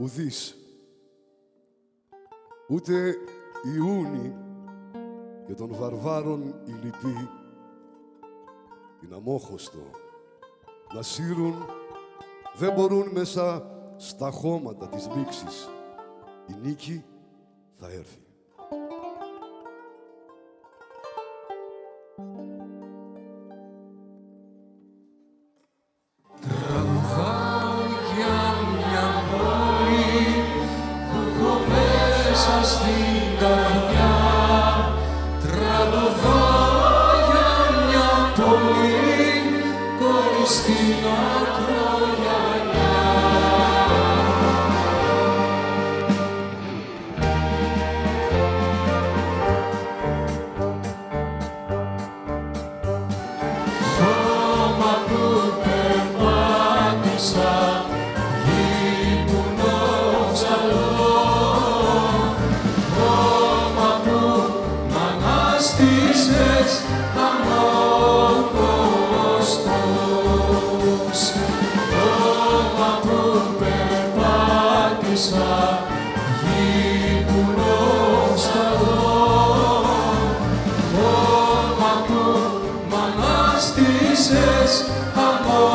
ουδής, ούτε οι Ιούνοι και των βαρβάρων οι λυποί, την αμόχωστο να σύρουν, δεν μπορούν μέσα στα χώματα της λήξης. Η νίκη θα έρθει. Τραγουδάω για μια πόλη που έχω μέσα στην καρδιά. Τραγουδάω για μια πόλη χωρίς την ακρογιαλιά. Χώμα που περπάτησα, γύμνο ψαλό. Χώμα που μ' ανάστησες αμόχωστος. Χώμα που περπάτησα, γύμνο ψαλό. Χώμα που μ' ανάστησες αμόχωστος.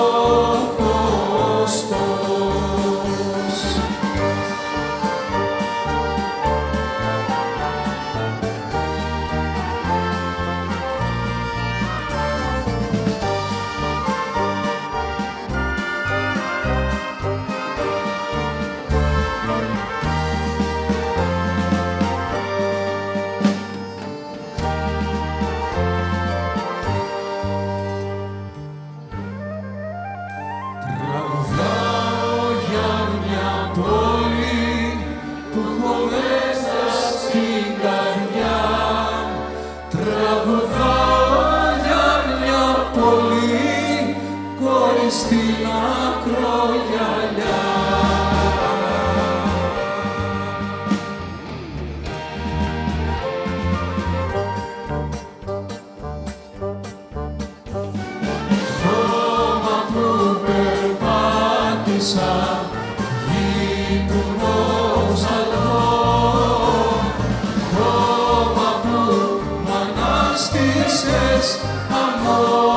Τραγουδάω για μια πόλη που έχω μέσα στην καρδιά. Τραγουδάω για μια πόλη χωρίς την ακρογιαλιά. Χώμα που περπάτησα, γύμνο ψαλό. Χώμα που μ' ανάστησες αμόχωστος.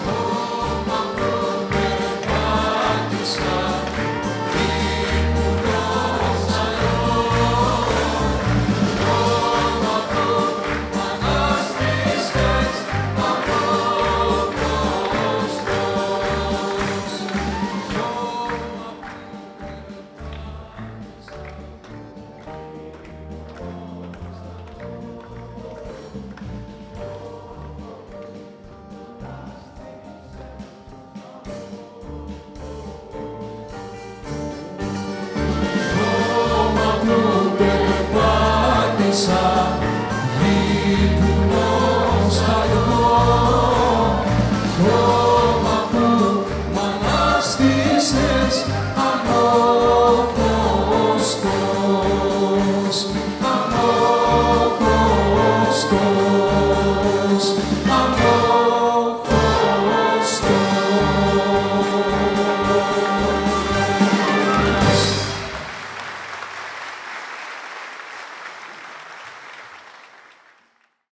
Χώμα που περπάτησα, γύμνο ψαλό. Χώμα που μ' ανάστησες αμόχωστος. Χώμα που περπάτησα, γύμνο ψαλό. Χώμα που μ' ανάστησες αμόχωστος. Αμόχωστος.